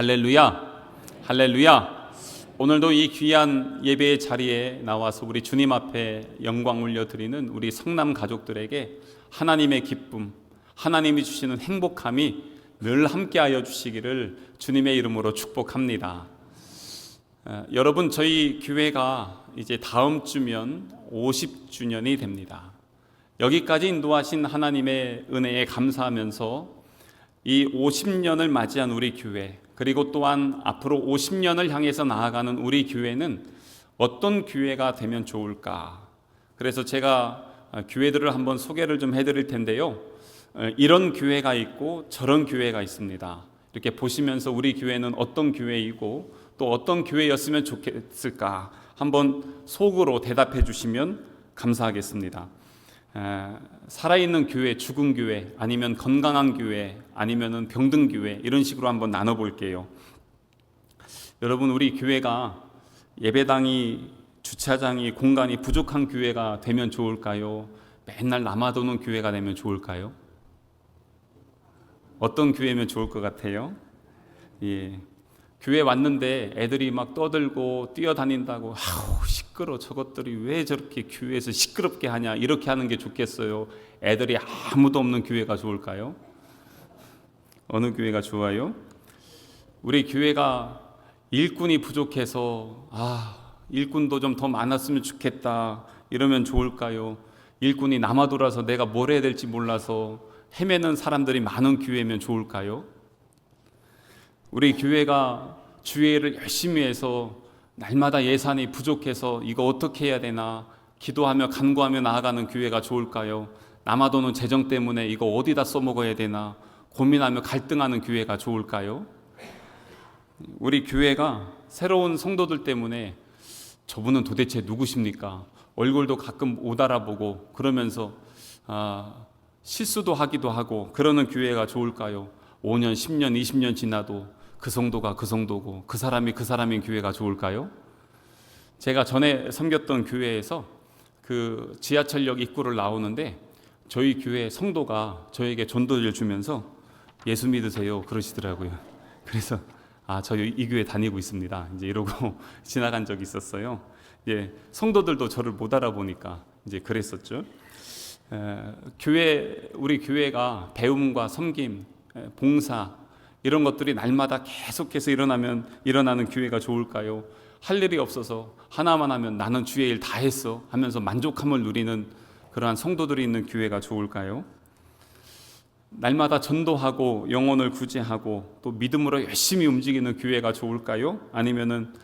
할렐루야, 할렐루야. 오늘도 이 귀한 예배의 자리에 나와서 우리 주님 앞에 영광 올려드리는 우리 성남 가족들에게 하나님의 기쁨, 하나님이 주시는 행복함이 늘 함께하여 주시기를 주님의 이름으로 축복합니다. 여러분, 저희 교회가 이제 다음 주면 50주년이 됩니다. 여기까지 인도하신 하나님의 은혜에 감사하면서 이 50년을 맞이한 우리 교회, 그리고 또한 앞으로 50년을 향해서 나아가는 우리 교회는 어떤 교회가 되면 좋을까? 그래서 제가 교회들을 한번 소개를 좀 해드릴 텐데요. 이런 교회가 있고 저런 교회가 있습니다. 이렇게 보시면서 우리 교회는 어떤 교회이고 또 어떤 교회였으면 좋겠을까? 한번 속으로 대답해 주시면 감사하겠습니다. 살아있는 교회, 죽은 교회, 아니면 건강한 교회, 아니면 병든 교회, 이런 식으로 한번 나눠볼게요. 여러분, 우리 교회가 예배당이, 주차장이, 공간이 부족한 교회가 되면 좋을까요? 맨날 남아도는 교회가 되면 좋을까요? 어떤 교회면 좋을 것 같아요? 교회 왔는데 애들이 막 떠들고 뛰어다닌다고, 아우 시끄러, 저것들이 왜 저렇게 교회에서 시끄럽게 하냐, 이렇게 하는 게 좋겠어요? 애들이 아무도 없는 교회가 좋을까요? 어느 교회가 좋아요? 우리 교회가 일꾼이 부족해서 일꾼도 좀 더 많았으면 좋겠다, 이러면 좋을까요? 일꾼이 남아돌아서 내가 뭘 해야 될지 몰라서 헤매는 사람들이 많은 교회면 좋을까요? 우리 교회가 주일을 열심히 해서 날마다 예산이 부족해서 이거 어떻게 해야 되나 기도하며 간구하며 나아가는 교회가 좋을까요? 남아도는 재정 때문에 이거 어디다 써먹어야 되나 고민하며 갈등하는 교회가 좋을까요? 우리 교회가 새로운 성도들 때문에 저분은 도대체 누구십니까? 얼굴도 가끔 못 알아보고 그러면서 실수도 하기도 하고 그러는 교회가 좋을까요? 5년, 10년, 20년 지나도 그 성도가 그 성도고 그 사람이 그 사람인 교회가 좋을까요? 제가 전에 섬겼던 교회에서 그 지하철역 입구를 나오는데 저희 교회 성도가 저에게 전도를 주면서 예수 믿으세요 그러시더라고요. 그래서 저 이 교회 다니고 있습니다 이제 이러고 지나간 적이 있었어요. 성도들도 저를 못 알아보니까 이제 그랬었죠. 우리 교회가 배움과 섬김, 봉사, 이런 것들이 날마다 계속해서 일어나는 교회가 좋을까요? 할 일이 없어서 하나만 하면 나는 주의 일 다 했어 하면서 만족함을 누리는 그러한 성도들이 있는 교회가 좋을까요? 날마다 전도하고 영혼을 구제하고 또 믿음으로 열심히 움직이는 교회가 좋을까요? 아니면은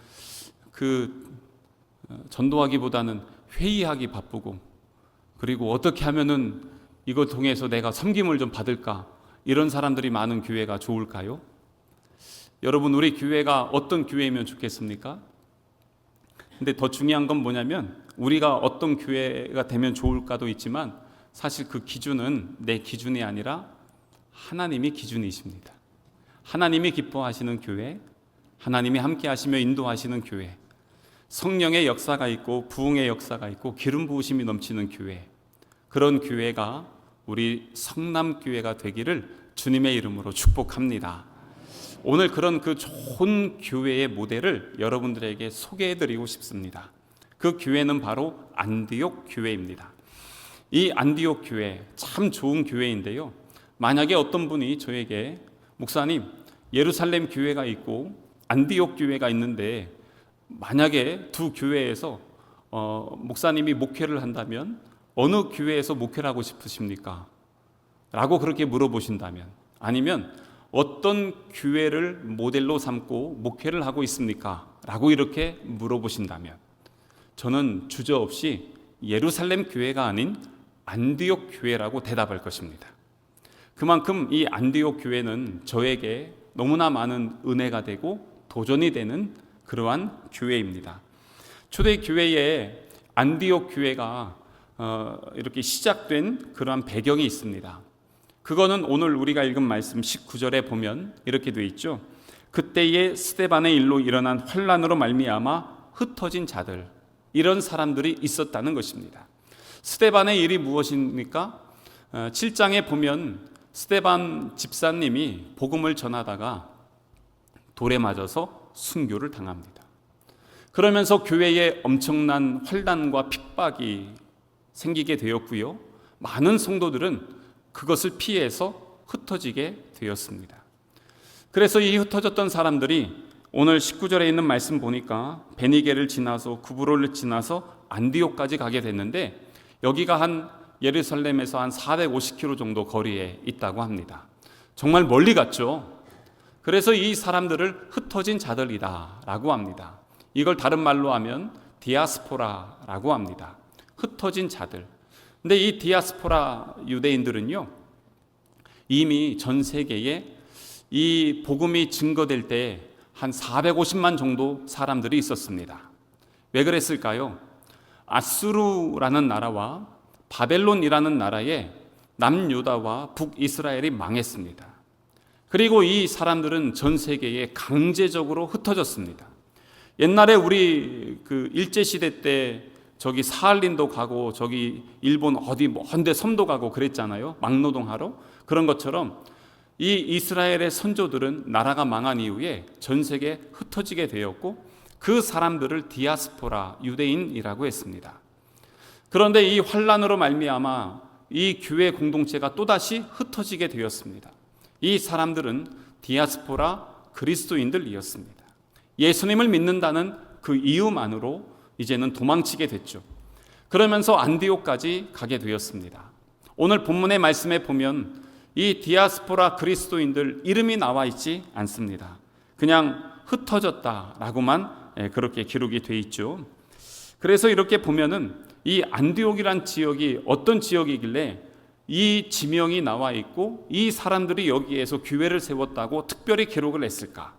전도하기보다는 회의하기 바쁘고 그리고 어떻게 하면은 이걸 통해서 내가 섬김을 좀 받을까, 이런 사람들이 많은 교회가 좋을까요? 여러분, 우리 교회가 어떤 교회이면 좋겠습니까? 근데 더 중요한 건 뭐냐면 우리가 어떤 교회가 되면 좋을까도 있지만 사실 그 기준은 내 기준이 아니라 하나님이 기준이십니다. 하나님이 기뻐하시는 교회, 하나님이 함께 하시며 인도하시는 교회, 성령의 역사가 있고 부흥의 역사가 있고 기름 부으심이 넘치는 교회, 그런 교회가 우리 성남교회가 되기를 주님의 이름으로 축복합니다. 오늘 그런 그 좋은 교회의 모델을 여러분들에게 소개해드리고 싶습니다. 그 교회는 바로 안디옥 교회입니다. 이 안디옥 교회 참 좋은 교회인데요. 만약에 어떤 분이 저에게 목사님, 예루살렘 교회가 있고 안디옥 교회가 있는데 만약에 두 교회에서 목사님이 목회를 한다면 어느 교회에서 목회를 하고 싶으십니까? 라고 그렇게 물어보신다면, 아니면 어떤 교회를 모델로 삼고 목회를 하고 있습니까? 라고 이렇게 물어보신다면 저는 주저없이 예루살렘 교회가 아닌 안디옥 교회라고 대답할 것입니다. 그만큼 이 안디옥 교회는 저에게 너무나 많은 은혜가 되고 도전이 되는 그러한 교회입니다. 초대교회에 안디옥 교회가 이렇게 시작된 그러한 배경이 있습니다. 그거는 오늘 우리가 읽은 말씀 19절에 보면 이렇게 되어 있죠. 그때에 스데반의 일로 일어난 환난으로 말미암아 흩어진 자들, 이런 사람들이 있었다는 것입니다. 스데반의 일이 무엇입니까? 7장에 보면 스데반 집사님이 복음을 전하다가 돌에 맞아서 순교를 당합니다. 그러면서 교회에 엄청난 환난과 핍박이 생기게 되었고요. 많은 성도들은 그것을 피해서 흩어지게 되었습니다. 그래서 이 흩어졌던 사람들이 오늘 19절에 있는 말씀 보니까 베니게를 지나서 구브로를 지나서 안디옥까지 가게 됐는데, 여기가 한 예루살렘에서 한 450km 정도 거리에 있다고 합니다. 정말 멀리 갔죠. 그래서 이 사람들을 흩어진 자들이다 라고 합니다. 이걸 다른 말로 하면 디아스포라라고 합니다. 흩어진 자들. 근데 이 디아스포라 유대인들은요, 이미 전 세계에 이 복음이 증거될 때 한 450만 정도 사람들이 있었습니다. 왜 그랬을까요? 아수르라는 나라와 바벨론이라는 나라에 남유다와 북이스라엘이 망했습니다. 그리고 이 사람들은 전 세계에 강제적으로 흩어졌습니다. 옛날에 우리 그 일제시대 때 저기 사할린도 가고 저기 일본 어디 먼데 섬도 가고 그랬잖아요. 막노동하러. 그런 것처럼 이 이스라엘의 선조들은 나라가 망한 이후에 전 세계에 흩어지게 되었고, 그 사람들을 디아스포라 유대인이라고 했습니다. 그런데 이 환란으로 말미암아 이 교회 공동체가 또다시 흩어지게 되었습니다. 이 사람들은 디아스포라 그리스도인들이었습니다. 예수님을 믿는다는 그 이유만으로 이제는 도망치게 됐죠. 그러면서 안디옥까지 가게 되었습니다. 오늘 본문의 말씀에 보면 이 디아스포라 그리스도인들 이름이 나와 있지 않습니다. 그냥 흩어졌다라고만 그렇게 기록이 돼 있죠. 그래서 이렇게 보면은 이 안디옥이란 지역이 어떤 지역이길래 이 지명이 나와 있고 이 사람들이 여기에서 교회를 세웠다고 특별히 기록을 했을까?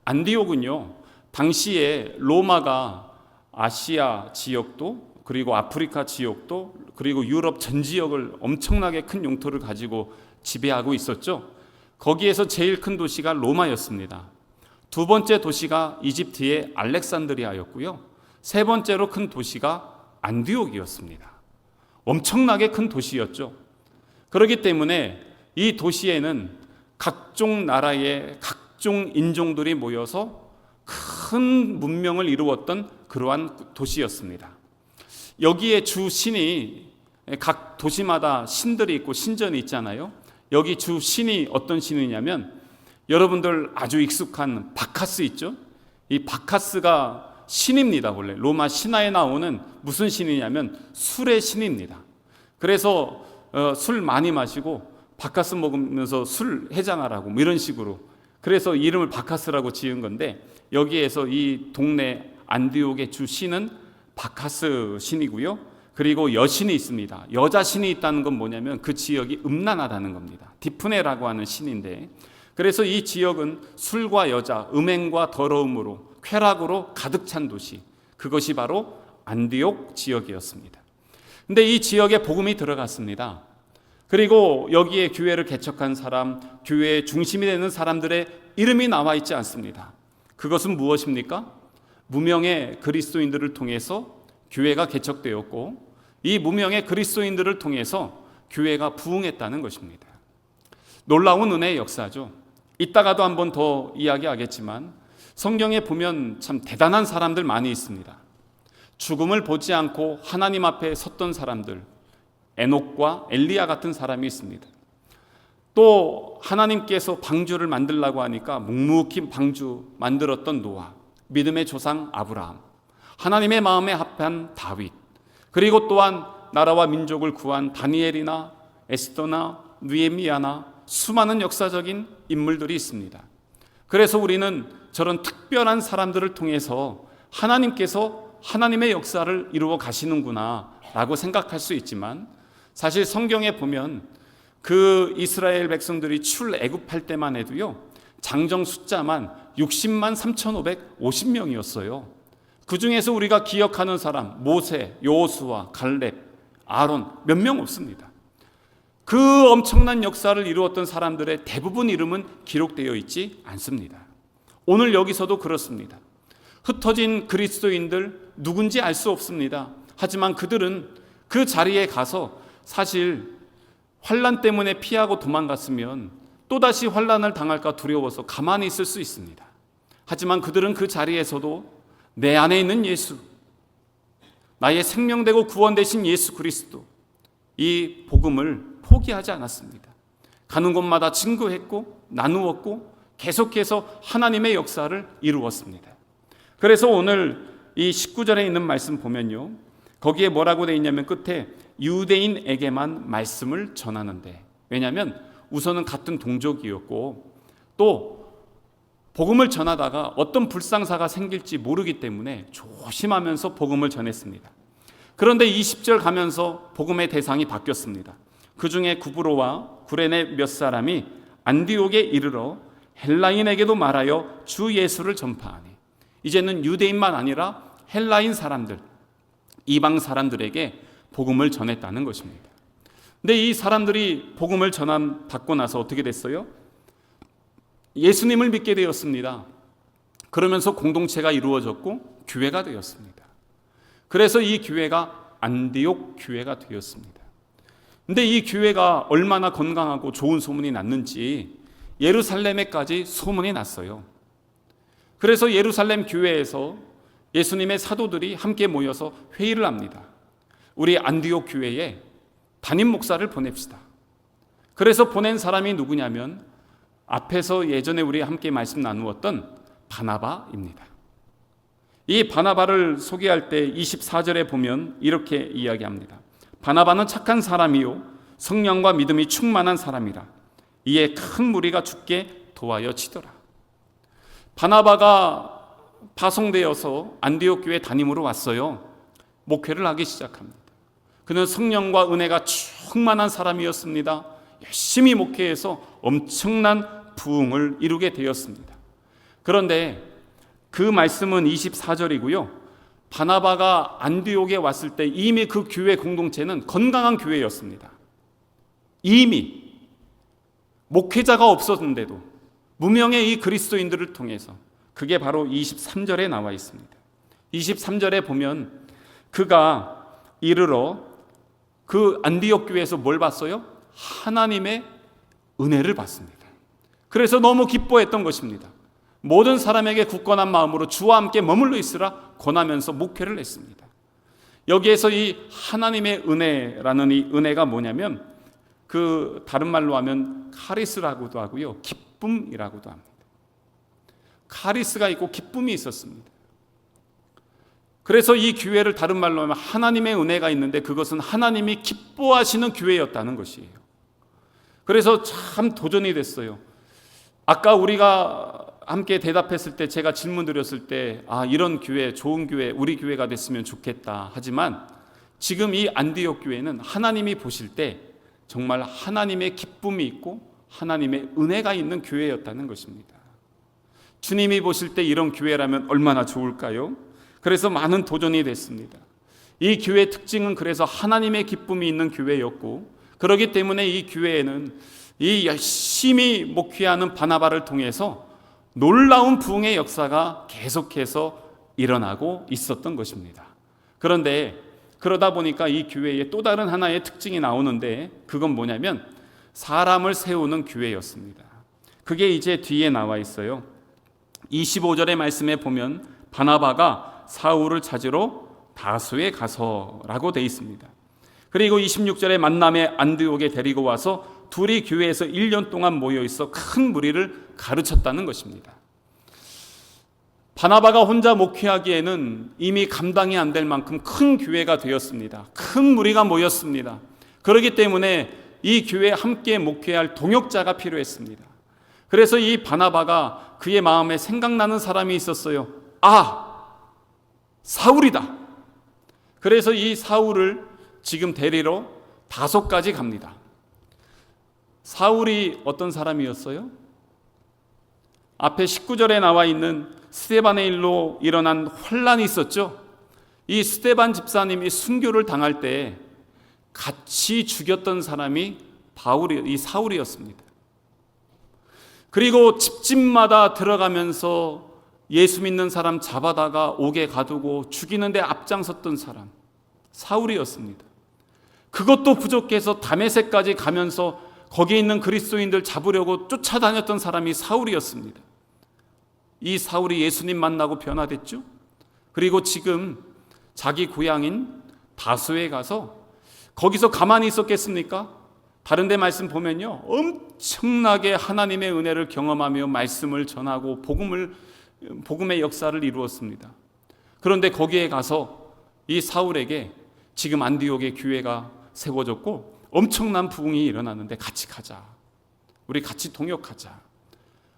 안디옥은요, 당시에 로마가 아시아 지역도 그리고 아프리카 지역도 그리고 유럽 전 지역을 엄청나게 큰 영토를 가지고 지배하고 있었죠. 거기에서 제일 큰 도시가 로마였습니다. 두 번째 도시가 이집트의 알렉산드리아였고요. 세 번째로 큰 도시가 안디옥이었습니다. 엄청나게 큰 도시였죠. 그렇기 때문에 이 도시에는 각종 나라의 각종 인종들이 모여서 큰 문명을 이루었던 그러한 도시였습니다. 여기에 주 신이, 각 도시마다 신들이 있고 신전이 있잖아요. 여기 주 신이 어떤 신이냐면, 여러분들 아주 익숙한 바카스 있죠? 이 바카스가 신입니다. 원래 로마 신화에 나오는 무슨 신이냐면 술의 신입니다. 그래서 술 많이 마시고 바카스 먹으면서 술 해장하라고 뭐 이런 식으로, 그래서 이름을 바카스라고 지은 건데, 여기에서 이 동네 안디옥의 주 신은 바카스 신이고요. 그리고 여신이 있습니다. 여자 신이 있다는 건 뭐냐면 그 지역이 음란하다는 겁니다. 디프네라고 하는 신인데, 그래서 이 지역은 술과 여자, 음행과 더러움으로, 쾌락으로 가득 찬 도시, 그것이 바로 안디옥 지역이었습니다. 근데 이 지역에 복음이 들어갔습니다. 그리고 여기에 교회를 개척한 사람, 교회의 중심이 되는 사람들의 이름이 나와 있지 않습니다. 그것은 무엇입니까? 무명의 그리스도인들을 통해서 교회가 개척되었고, 이 무명의 그리스도인들을 통해서 교회가 부흥했다는 것입니다. 놀라운 은혜의 역사죠. 이따가도 한 번 더 이야기하겠지만 성경에 보면 참 대단한 사람들 많이 있습니다. 죽음을 보지 않고 하나님 앞에 섰던 사람들, 에녹과 엘리야 같은 사람이 있습니다. 또 하나님께서 방주를 만들라고 하니까 묵묵히 방주 만들었던 노아, 믿음의 조상 아브라함, 하나님의 마음에 합한 다윗, 그리고 또한 나라와 민족을 구한 다니엘이나 에스더나 느헤미야나 수많은 역사적인 인물들이 있습니다. 그래서 우리는 저런 특별한 사람들을 통해서 하나님께서 하나님의 역사를 이루어 가시는구나 라고 생각할 수 있지만, 사실 성경에 보면 그 이스라엘 백성들이 출애굽할 때만 해도요, 장정 숫자만 60만 3,550명이었어요. 그 중에서 우리가 기억하는 사람, 모세, 여호수아, 갈렙, 아론 몇 명 없습니다. 그 엄청난 역사를 이루었던 사람들의 대부분 이름은 기록되어 있지 않습니다. 오늘 여기서도 그렇습니다. 흩어진 그리스도인들 누군지 알 수 없습니다. 하지만 그들은 그 자리에 가서 사실 환난 때문에 피하고 도망갔으면 또다시 환난을 당할까 두려워서 가만히 있을 수 있습니다. 하지만 그들은 그 자리에서도 내 안에 있는 예수, 나의 생명되고 구원 되신 예수 그리스도, 이 복음을 포기하지 않았습니다. 가는 곳마다 증거했고 나누었고 계속해서 하나님의 역사를 이루었습니다. 그래서 오늘 이 19절에 있는 말씀 보면요, 거기에 뭐라고 되어 있냐면 끝에 유대인에게만 말씀을 전하는데, 왜냐하면 우선은 같은 동족이었고 또 복음을 전하다가 어떤 불상사가 생길지 모르기 때문에 조심하면서 복음을 전했습니다. 그런데 20절 가면서 복음의 대상이 바뀌었습니다. 그 중에 구브로와 구레네 몇 사람이 안디옥에 이르러 헬라인에게도 말하여 주 예수를 전파하니, 이제는 유대인만 아니라 헬라인 사람들, 이방 사람들에게 복음을 전했다는 것입니다. 근데 이 사람들이 복음을 받고 나서 어떻게 됐어요? 예수님을 믿게 되었습니다. 그러면서 공동체가 이루어졌고 교회가 되었습니다. 그래서 이 교회가 안디옥 교회가 되었습니다. 근데 이 교회가 얼마나 건강하고 좋은 소문이 났는지 예루살렘에까지 소문이 났어요. 그래서 예루살렘 교회에서 예수님의 사도들이 함께 모여서 회의를 합니다. 우리 안디옥 교회에 담임 목사를 보냅시다. 그래서 보낸 사람이 누구냐면 앞에서 예전에 우리 함께 말씀 나누었던 바나바입니다. 이 바나바를 소개할 때 24절에 보면 이렇게 이야기합니다. 바나바는 착한 사람이요 성령과 믿음이 충만한 사람이라. 이에 큰 무리가 죽게 도하여 치더라. 바나바가 파송되어서 안디옥 교회 담임으로 왔어요. 목회를 하기 시작합니다. 그는 성령과 은혜가 충만한 사람이었습니다. 열심히 목회해서 엄청난 부흥을 이루게 되었습니다. 그런데 그 말씀은 24절이고요. 바나바가 안디옥에 왔을 때 이미 그 교회 공동체는 건강한 교회였습니다. 이미 목회자가 없었는데도 무명의 이 그리스도인들을 통해서, 그게 바로 23절에 나와 있습니다. 23절에 보면 그가 이르러 그 안디옥 교회에서 뭘 봤어요? 하나님의 은혜를 봤습니다. 그래서 너무 기뻐했던 것입니다. 모든 사람에게 굳건한 마음으로 주와 함께 머물러 있으라 권하면서 목회를 했습니다. 여기에서 이 하나님의 은혜라는 이 은혜가 뭐냐면 그 다른 말로 하면 카리스라고도 하고요, 기쁨이라고도 합니다. 카리스가 있고 기쁨이 있었습니다. 그래서 이 교회를 다른 말로 하면 하나님의 은혜가 있는데 그것은 하나님이 기뻐하시는 교회였다는 것이에요. 그래서 참 도전이 됐어요. 아까 우리가 함께 대답했을 때 제가 질문 드렸을 때 이런 교회, 좋은 교회, 우리 교회가 됐으면 좋겠다. 하지만 지금 이 안디옥 교회는 하나님이 보실 때 정말 하나님의 기쁨이 있고 하나님의 은혜가 있는 교회였다는 것입니다. 주님이 보실 때 이런 교회라면 얼마나 좋을까요? 그래서 많은 도전이 됐습니다. 이 교회의 특징은 그래서 하나님의 기쁨이 있는 교회였고, 그렇기 때문에 이 교회에는 이 열심히 목회하는 바나바를 통해서 놀라운 부흥의 역사가 계속해서 일어나고 있었던 것입니다. 그런데 그러다 보니까 이 교회에 또 다른 하나의 특징이 나오는데, 그건 뭐냐면 사람을 세우는 교회였습니다. 그게 이제 뒤에 나와 있어요. 25절의 말씀에 보면 바나바가 사울을 찾으러 다소에 가서라고 되어 있습니다. 그리고 26절에 만남에 안디옥에 데리고 와서 둘이 교회에서 1년 동안 모여 있어 큰 무리를 가르쳤다는 것입니다. 바나바가 혼자 목회하기에는 이미 감당이 안 될 만큼 큰 교회가 되었습니다. 큰 무리가 모였습니다. 그렇기 때문에 이 교회에 함께 목회할 동역자가 필요했습니다. 그래서 이 바나바가 그의 마음에 생각나는 사람이 있었어요. 사울이다. 그래서 이 사울을 지금 데리러 다소까지 갑니다. 사울이 어떤 사람이었어요? 앞에 19절에 나와 있는 스데반의 일로 일어난 혼란이 있었죠. 이 스데반 집사님이 순교를 당할 때 같이 죽였던 사람이 이 사울이었습니다. 그리고 집집마다 들어가면서 예수 믿는 사람 잡아다가 옥에 가두고 죽이는데 앞장섰던 사람 사울이었습니다. 그것도 부족해서 다메섹까지 가면서 거기에 있는 그리스도인들 잡으려고 쫓아다녔던 사람이 사울이었습니다. 이 사울이 예수님 만나고 변화됐죠. 그리고 지금 자기 고향인 다소에 가서 거기서 가만히 있었겠습니까? 다른 데 말씀 보면요, 엄청나게 하나님의 은혜를 경험하며 말씀을 전하고 복음의 역사를 이루었습니다. 그런데 거기에 가서 이 사울에게 지금 안디옥의 교회가 세워졌고 엄청난 부흥이 일어나는데 같이 가자, 우리 같이 동역하자.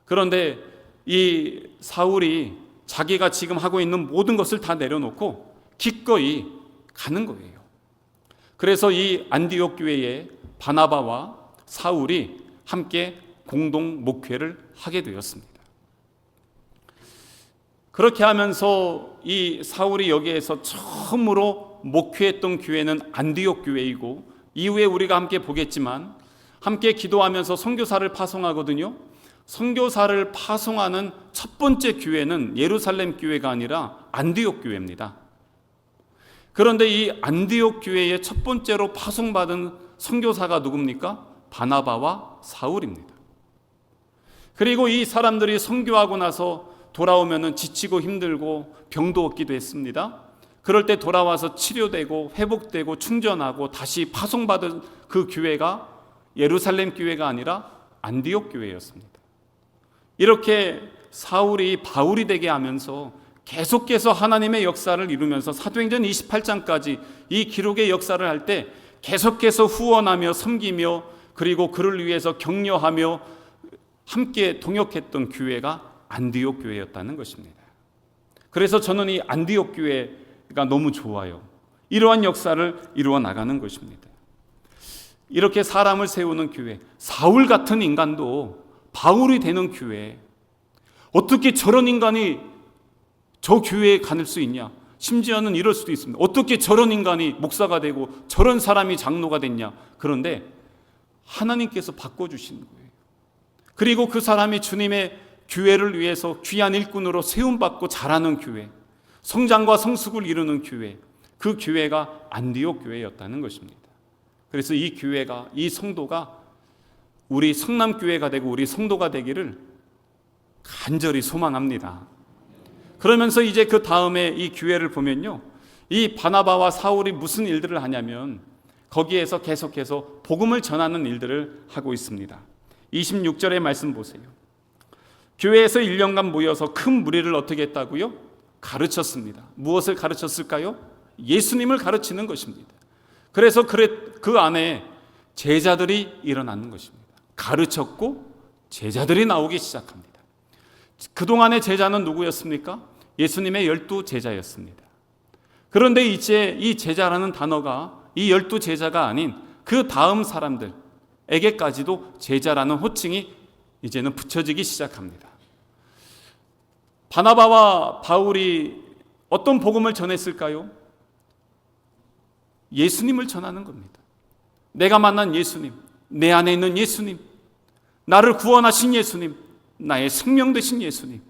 그런데 이 사울이 자기가 지금 하고 있는 모든 것을 다 내려놓고 기꺼이 가는 거예요. 그래서 이 안디옥 교회에 바나바와 사울이 함께 공동 목회를 하게 되었습니다. 그렇게 하면서 이 사울이 여기에서 처음으로 목회했던 교회는 안디옥 교회이고, 이후에 우리가 함께 보겠지만 함께 기도하면서 선교사를 파송하거든요. 선교사를 파송하는 첫 번째 교회는 예루살렘 교회가 아니라 안디옥 교회입니다. 그런데 이 안디옥 교회의 첫 번째로 파송받은 선교사가 누굽니까? 바나바와 사울입니다. 그리고 이 사람들이 선교하고 나서 돌아오면 지치고 힘들고 병도 얻기도 했습니다. 그럴 때 돌아와서 치료되고 회복되고 충전하고 다시 파송받은 그 교회가 예루살렘 교회가 아니라 안디옥 교회였습니다. 이렇게 사울이 바울이 되게 하면서 계속해서 하나님의 역사를 이루면서 사도행전 28장까지 이 기록의 역사를 할 때 계속해서 후원하며 섬기며 그리고 그를 위해서 격려하며 함께 동역했던 교회가 안디옥 교회였다는 것입니다. 그래서 저는 이 안디옥 교회가 너무 좋아요. 이러한 역사를 이루어 나가는 것입니다. 이렇게 사람을 세우는 교회, 사울 같은 인간도 바울이 되는 교회, 어떻게 저런 인간이 저 교회에 가는 수 있냐? 심지어는 이럴 수도 있습니다. 어떻게 저런 인간이 목사가 되고 저런 사람이 장로가 됐냐? 그런데 하나님께서 바꿔주시는 거예요. 그리고 그 사람이 주님의 교회를 위해서 귀한 일꾼으로 세움받고 자라는 교회, 성장과 성숙을 이루는 교회, 그 교회가 안디옥 교회였다는 것입니다. 그래서 이 교회가, 이 성도가 우리 성남교회가 되고 우리 성도가 되기를 간절히 소망합니다. 그러면서 이제 그 다음에 이 교회를 보면요, 이 바나바와 사울이 무슨 일들을 하냐면 거기에서 계속해서 복음을 전하는 일들을 하고 있습니다. 26절의 말씀 보세요. 교회에서 1년간 모여서 큰 무리를 어떻게 했다고요? 가르쳤습니다. 무엇을 가르쳤을까요? 예수님을 가르치는 것입니다. 그래서 그 안에 제자들이 일어나는 것입니다. 가르쳤고 제자들이 나오기 시작합니다. 그동안의 제자는 누구였습니까? 예수님의 12 제자였습니다. 그런데 이제 이 제자라는 단어가 이 12 제자가 아닌 그 다음 사람들에게까지도 제자라는 호칭이 이제는 붙여지기 시작합니다. 바나바와 바울이 어떤 복음을 전했을까요? 예수님을 전하는 겁니다. 내가 만난 예수님, 내 안에 있는 예수님, 나를 구원하신 예수님, 나의 생명 되신 예수님,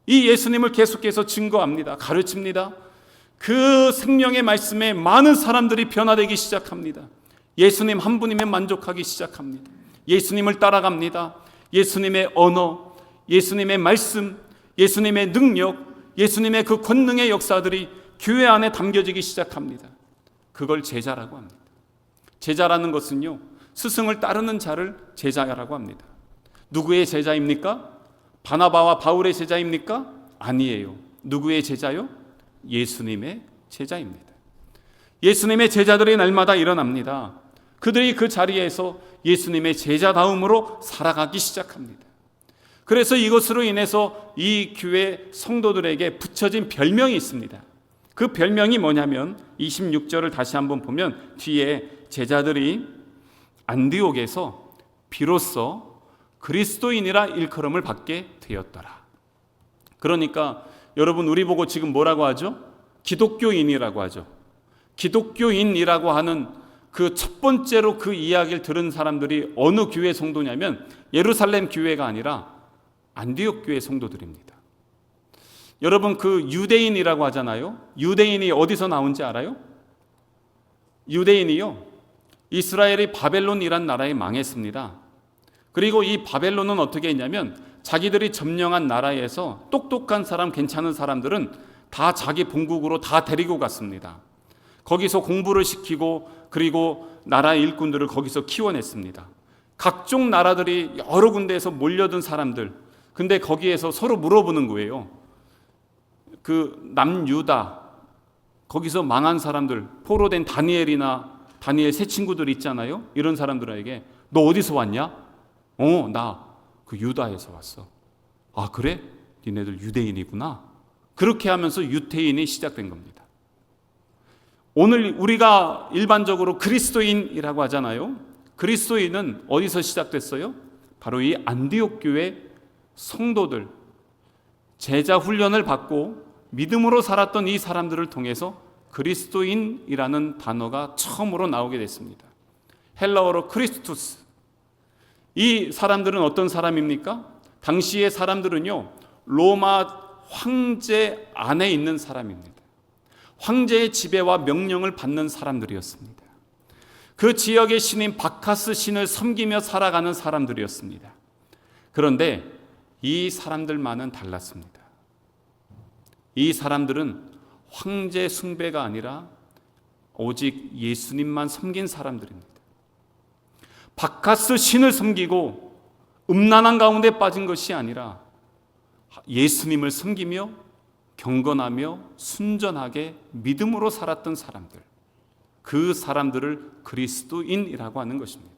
이 예수님을 계속해서 증거합니다. 가르칩니다. 그 생명의 말씀에 많은 사람들이 변화되기 시작합니다. 예수님 한 분이면 만족하기 시작합니다. 예수님을 따라갑니다. 예수님의 언어, 예수님의 말씀, 예수님의 능력, 예수님의 그 권능의 역사들이 교회 안에 담겨지기 시작합니다. 그걸 제자라고 합니다. 제자라는 것은요, 스승을 따르는 자를 제자라고 합니다. 누구의 제자입니까? 바나바와 바울의 제자입니까? 아니에요. 누구의 제자요? 예수님의 제자입니다. 예수님의 제자들이 날마다 일어납니다. 그들이 그 자리에서 예수님의 제자다움으로 살아가기 시작합니다. 그래서 이것으로 인해서 이 교회 성도들에게 붙여진 별명이 있습니다. 그 별명이 뭐냐면 26절을 다시 한번 보면 뒤에 제자들이 안디옥에서 비로소 그리스도인이라 일컬음을 받게 되었더라. 그러니까 여러분, 우리 보고 지금 뭐라고 하죠? 기독교인이라고 하죠. 기독교인이라고 하는 그 첫 번째로 그 이야기를 들은 사람들이 어느 교회 성도냐면 예루살렘 교회가 아니라 안디옥 교회 성도들입니다. 여러분, 그 유대인이라고 하잖아요. 유대인이 어디서 나온지 알아요? 유대인이요, 이스라엘이 바벨론이란 나라에 망했습니다. 그리고 이 바벨론은 어떻게 했냐면 자기들이 점령한 나라에서 똑똑한 사람, 괜찮은 사람들은 다 자기 본국으로 다 데리고 갔습니다. 거기서 공부를 시키고 그리고 나라의 일꾼들을 거기서 키워냈습니다. 각종 나라들이 여러 군데에서 몰려든 사람들, 근데 거기에서 서로 물어보는 거예요. 그 남유다, 거기서 망한 사람들, 포로된 다니엘이나 다니엘 세 친구들 있잖아요. 이런 사람들에게 너 어디서 왔냐? 나 그 유다에서 왔어. 아 그래? 니네들 유대인이구나. 그렇게 하면서 유태인이 시작된 겁니다. 오늘 우리가 일반적으로 그리스도인이라고 하잖아요. 그리스도인은 어디서 시작됐어요? 바로 이 안디옥 교회 성도들, 제자 훈련을 받고 믿음으로 살았던 이 사람들을 통해서 그리스도인이라는 단어가 처음으로 나오게 됐습니다. 헬라어로 크리스투스. 이 사람들은 어떤 사람입니까? 당시의 사람들은요, 로마 황제 안에 있는 사람입니다. 황제의 지배와 명령을 받는 사람들이었습니다. 그 지역의 신인 바카스 신을 섬기며 살아가는 사람들이었습니다. 그런데 이 사람들만은 달랐습니다. 이 사람들은 황제 숭배가 아니라 오직 예수님만 섬긴 사람들입니다. 바카스 신을 섬기고 음란한 가운데 빠진 것이 아니라 예수님을 섬기며 경건하며 순전하게 믿음으로 살았던 사람들, 그 사람들을 그리스도인이라고 하는 것입니다.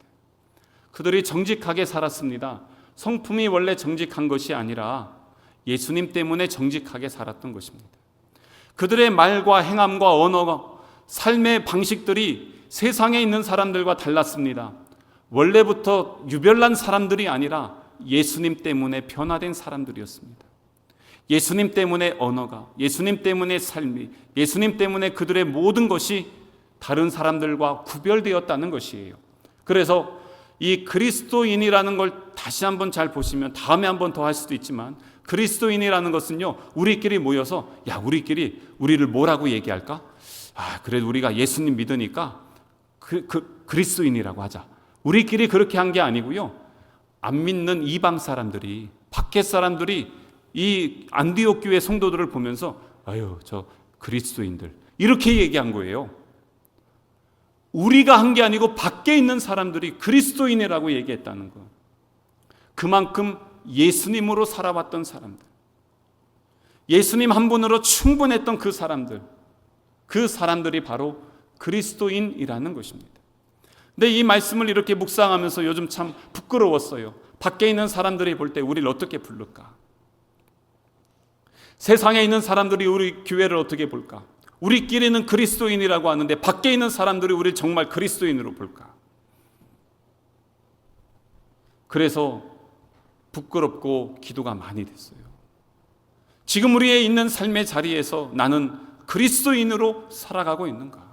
그들이 정직하게 살았습니다. 성품이 원래 정직한 것이 아니라 예수님 때문에 정직하게 살았던 것입니다. 그들의 말과 행함과 언어가, 삶의 방식들이 세상에 있는 사람들과 달랐습니다. 원래부터 유별난 사람들이 아니라 예수님 때문에 변화된 사람들이었습니다. 예수님 때문에 언어가, 예수님 때문에 삶이, 예수님 때문에 그들의 모든 것이 다른 사람들과 구별되었다는 것이에요. 그래서 이 그리스도인이라는 걸 다시 한번 잘 보시면, 다음에 한번 더 할 수도 있지만, 그리스도인이라는 것은요, 우리끼리 모여서 우리를 뭐라고 얘기할까? 그래도 우리가 예수님 믿으니까 그리스도인이라고 하자. 우리끼리 그렇게 한 게 아니고요, 안 믿는 이방 사람들이, 밖에 사람들이 이 안디옥 교회 성도들을 보면서 저 그리스도인들, 이렇게 얘기한 거예요. 우리가 한 게 아니고 밖에 있는 사람들이 그리스도인이라고 얘기했다는 거. 그만큼 예수님으로 살아왔던 사람들, 예수님 한 분으로 충분했던 그 사람들이 바로 그리스도인이라는 것입니다. 근데 이 말씀을 이렇게 묵상하면서 요즘 참 부끄러웠어요. 밖에 있는 사람들이 볼 때 우리를 어떻게 부를까? 세상에 있는 사람들이 우리 교회를 어떻게 볼까? 우리끼리는 그리스도인이라고 하는데 밖에 있는 사람들이 우리를 정말 그리스도인으로 볼까? 그래서 부끄럽고 기도가 많이 됐어요. 지금 우리의 있는 삶의 자리에서 나는 그리스도인으로 살아가고 있는가?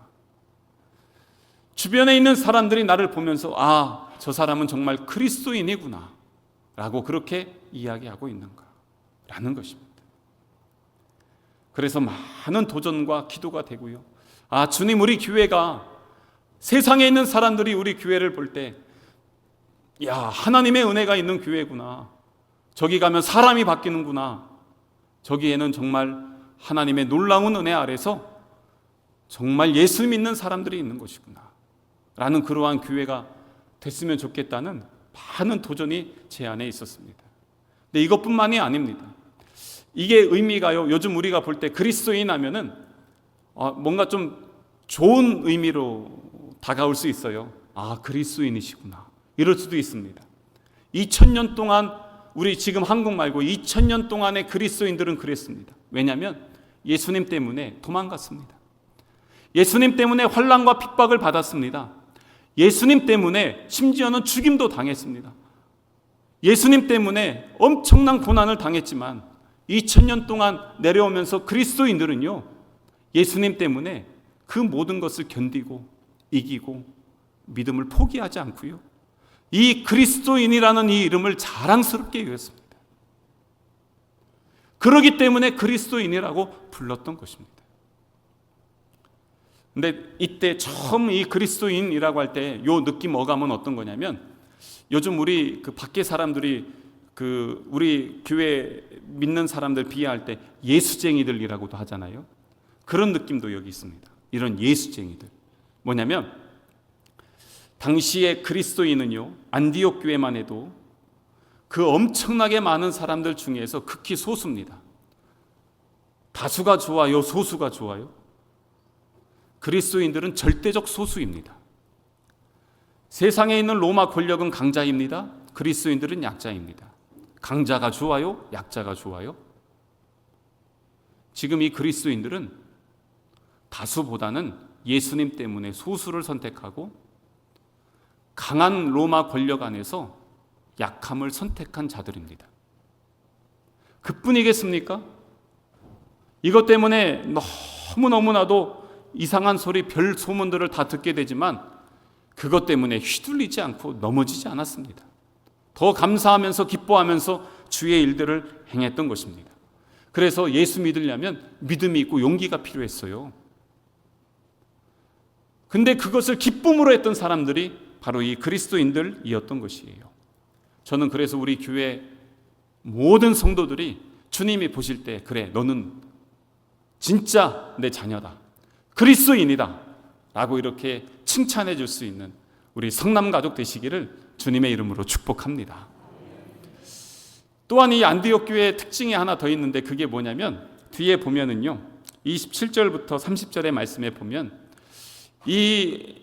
주변에 있는 사람들이 나를 보면서 저 사람은 정말 그리스도인이구나 라고 그렇게 이야기하고 있는가? 라는 것입니다. 그래서 많은 도전과 기도가 되고요. 주님, 우리 교회가, 세상에 있는 사람들이 우리 교회를 볼 때 하나님의 은혜가 있는 교회구나, 저기 가면 사람이 바뀌는구나, 저기에는 정말 하나님의 놀라운 은혜 아래서 정말 예수 믿는 사람들이 있는 것이구나 라는 그러한 교회가 됐으면 좋겠다는 많은 도전이 제 안에 있었습니다. 근데 이것뿐만이 아닙니다. 이게 의미가요, 요즘 우리가 볼 때 그리스도인 하면은 뭔가 좀 좋은 의미로 다가올 수 있어요. 그리스도인이시구나, 이럴 수도 있습니다. 2000년 동안, 우리 지금 한국 말고 2000년 동안의 그리스도인들은 그랬습니다. 왜냐하면 예수님 때문에 도망갔습니다. 예수님 때문에 환난과 핍박을 받았습니다. 예수님 때문에 심지어는 죽임도 당했습니다. 예수님 때문에 엄청난 고난을 당했지만 2000년 동안 내려오면서 그리스도인들은요, 예수님 때문에 그 모든 것을 견디고 이기고 믿음을 포기하지 않고요, 이 그리스도인이라는 이 이름을 자랑스럽게 여겼습니다. 그러기 때문에 그리스도인이라고 불렀던 것입니다. 근데 이때 처음 이 그리스도인이라고 할 때 요 느낌 어감은 어떤 거냐면, 요즘 우리 그 밖에 사람들이 우리 교회 믿는 사람들 비하할 때 예수쟁이들이라고도 하잖아요. 그런 느낌도 여기 있습니다. 이런 예수쟁이들. 뭐냐면 당시에 그리스도인은요, 안디옥 교회만 해도 그 엄청나게 많은 사람들 중에서 극히 소수입니다. 다수가 좋아요, 소수가 좋아요? 그리스도인들은 절대적 소수입니다. 세상에 있는 로마 권력은 강자입니다. 그리스도인들은 약자입니다. 강자가 좋아요? 약자가 좋아요? 지금 이 그리스도인들은 다수보다는 예수님 때문에 소수를 선택하고 강한 로마 권력 안에서 약함을 선택한 자들입니다. 그뿐이겠습니까? 이것 때문에 너무나도 이상한 소리, 별 소문들을 다 듣게 되지만 그것 때문에 휘둘리지 않고 넘어지지 않았습니다. 더 감사하면서 기뻐하면서 주의 일들을 행했던 것입니다. 그래서 예수 믿으려면 믿음이 있고 용기가 필요했어요. 근데 그것을 기쁨으로 했던 사람들이 바로 이 그리스도인들이었던 것이에요. 저는 그래서 우리 교회 모든 성도들이 주님이 보실 때, 그래, 너는 진짜 내 자녀다, 그리스도인이다 라고 이렇게 칭찬해 줄 수 있는 우리 성남 가족 되시기를 주님의 이름으로 축복합니다. 또한 이 안디옥 교회의 특징이 하나 더 있는데 그게 뭐냐면 뒤에 보면은요, 27절부터 30절의 말씀에 보면 이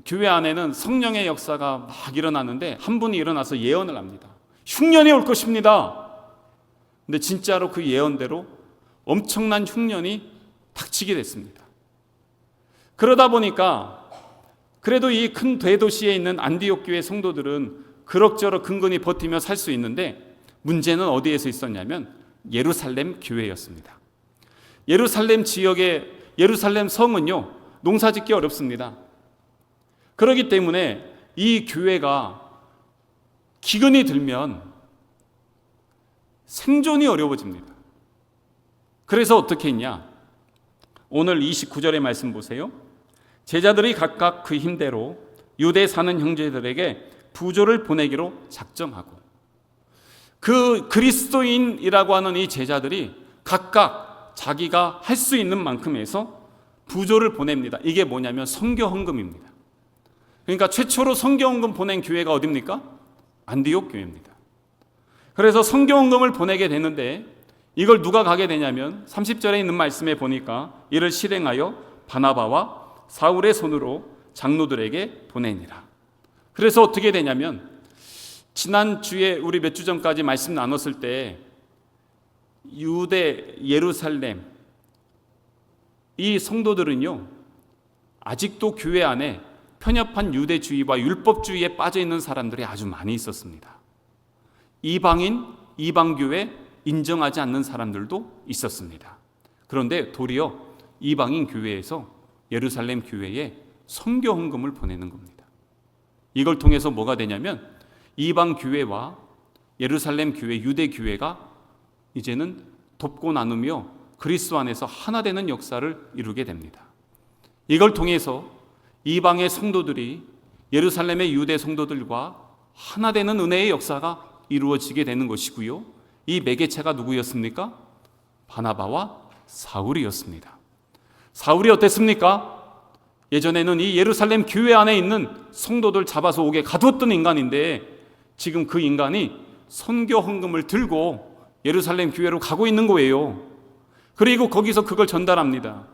교회 안에는 성령의 역사가 막 일어나는데 한 분이 일어나서 예언을 합니다. 흉년이 올 것입니다. 근데 진짜로 그 예언대로 엄청난 흉년이 닥치게 됐습니다. 그러다 보니까 그래도 이 큰 대도시에 있는 안디옥 교회 성도들은 그럭저럭 근근히 버티며 살 수 있는데 문제는 어디에서 있었냐면 예루살렘 교회였습니다. 예루살렘 지역의 예루살렘 성은요, 농사짓기 어렵습니다. 그렇기 때문에 이 교회가 기근이 들면 생존이 어려워집니다. 그래서 어떻게 했냐? 오늘 29절의 말씀 보세요. 제자들이 각각 그 힘대로 유대 사는 형제들에게 부조를 보내기로 작정하고, 그 그리스도인이라고 하는 이 제자들이 각각 자기가 할 수 있는 만큼 해서 부조를 보냅니다. 이게 뭐냐면 선교 헌금입니다. 그러니까 최초로 선교 헌금 보낸 교회가 어디입니까? 안디옥 교회입니다. 그래서 선교 헌금을 보내게 되는데 이걸 누가 가게 되냐면 30절에 있는 말씀에 보니까 이를 실행하여 바나바와 사울의 손으로 장로들에게 보내니라. 그래서 어떻게 되냐면 지난주에 우리 몇 주 전까지 말씀 나눴을 때 유대 예루살렘 이 성도들은요, 아직도 교회 안에 편협한 유대주의와 율법주의에 빠져있는 사람들이 아주 많이 있었습니다. 이방인, 이방교회 인정하지 않는 사람들도 있었습니다. 그런데 도리어 이방인 교회에서 예루살렘 교회에 선교 헌금을 보내는 겁니다. 이걸 통해서 뭐가 되냐면 이방 교회와 예루살렘 교회, 유대 교회가 이제는 돕고 나누며 그리스도 안에서 하나 되는 역사를 이루게 됩니다. 이걸 통해서 이방의 성도들이 예루살렘의 유대 성도들과 하나 되는 은혜의 역사가 이루어지게 되는 것이고요. 이 매개체가 누구였습니까? 바나바와 사울이었습니다. 사울이 어땠습니까? 예전에는 이 예루살렘 교회 안에 있는 성도들 잡아서 옥에 가두었던 인간인데 지금 그 인간이 선교 헌금을 들고 예루살렘 교회로 가고 있는 거예요. 그리고 거기서 그걸 전달합니다.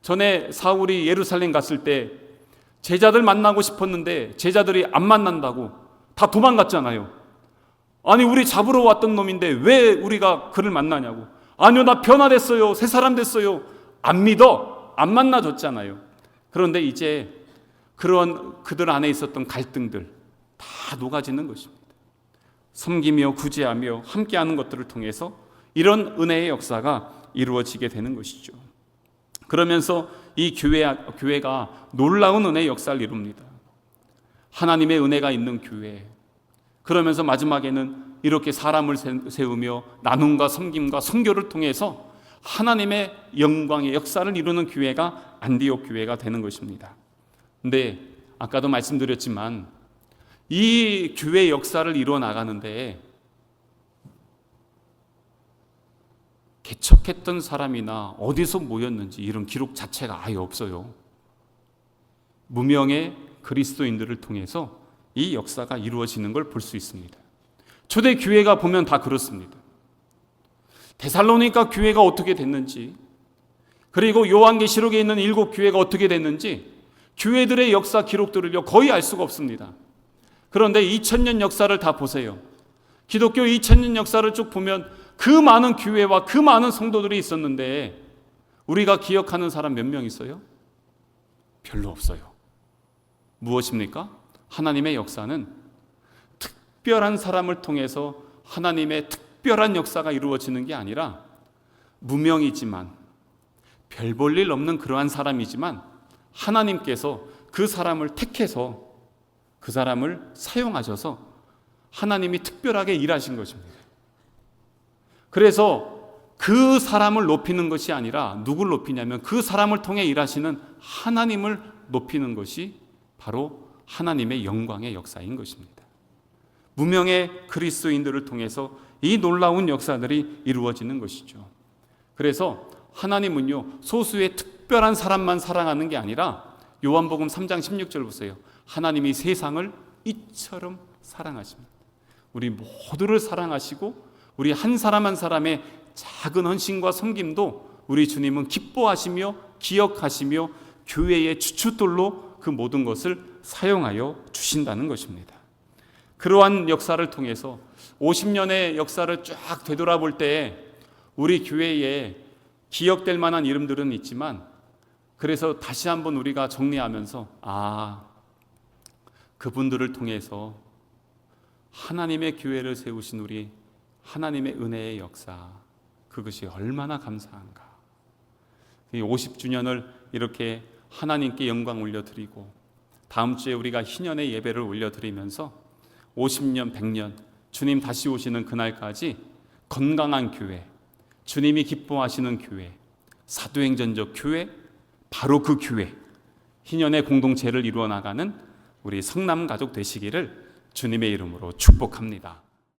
전에 사울이 예루살렘 갔을 때 제자들 만나고 싶었는데 제자들이 안 만난다고 다 도망갔잖아요. 아니, 우리 잡으러 왔던 놈인데 왜 우리가 그를 만나냐고. 아니요, 나 변화됐어요, 새 사람 됐어요. 안 믿어, 안 만나줬잖아요. 그런데 이제 그런 그들 안에 있었던 갈등들 다 녹아지는 것입니다. 섬기며 구제하며 함께하는 것들을 통해서 이런 은혜의 역사가 이루어지게 되는 것이죠. 그러면서 이 교회가 놀라운 은혜의 역사를 이룹니다. 하나님의 은혜가 있는 교회. 그러면서 마지막에는 이렇게 사람을 세우며 나눔과 섬김과 선교를 통해서 하나님의 영광의 역사를 이루는 교회가 안디옥 교회가 되는 것입니다. 근데 아까도 말씀드렸지만 이 교회의 역사를 이루어 나가는데 개척했던 사람이나 어디서 모였는지 이런 기록 자체가 아예 없어요. 무명의 그리스도인들을 통해서 이 역사가 이루어지는 걸 볼 수 있습니다. 초대 교회가 보면 다 그렇습니다. 데살로니가 교회가 어떻게 됐는지, 그리고 요한계시록에 있는 7 교회가 어떻게 됐는지 교회들의 역사 기록들을요 거의 알 수가 없습니다. 그런데 2000년 역사를 다 보세요. 기독교 2000년 역사를 쭉 보면 그 많은 교회와 그 많은 성도들이 있었는데 우리가 기억하는 사람 몇 명 있어요? 별로 없어요. 무엇입니까? 하나님의 역사는 특별한 사람을 통해서 하나님의 특별한 역사가 이루어지는 게 아니라 무명이지만 별 볼 일 없는 그러한 사람이지만 하나님께서 그 사람을 택해서 그 사람을 사용하셔서 하나님이 특별하게 일하신 것입니다. 그래서 그 사람을 높이는 것이 아니라 누굴 높이냐면 그 사람을 통해 일하시는 하나님을 높이는 것이 바로 하나님의 영광의 역사인 것입니다. 무명의 그리스도인들을 통해서 이 놀라운 역사들이 이루어지는 것이죠. 그래서 하나님은요 소수의 특별한 사람만 사랑하는 게 아니라 요한복음 3장 16절 보세요. 하나님이 세상을 이처럼 사랑하십니다. 우리 모두를 사랑하시고 우리 한 사람 한 사람의 작은 헌신과 섬김도 우리 주님은 기뻐하시며 기억하시며 교회의 주춧돌로 그 모든 것을 사용하여 주신다는 것입니다. 그러한 역사를 통해서 50년의 역사를 쫙 되돌아볼 때 우리 교회에 기억될 만한 이름들은 있지만 그래서 다시 한번 우리가 정리하면서 그분들을 통해서 하나님의 교회를 세우신 우리 하나님의 은혜의 역사, 그것이 얼마나 감사한가. 50주년을 이렇게 하나님께 영광 올려드리고 다음 주에 우리가 희년의 예배를 올려드리면서 50년, 100년 주님 다시 오시는 그날까지 건강한 교회, 주님이 기뻐하시는 교회, 사도행전적 교회, 바로 그 교회, 희년의 공동체를 이루어 나가는 우리 성남 가족 되시기를 주님의 이름으로 축복합니다.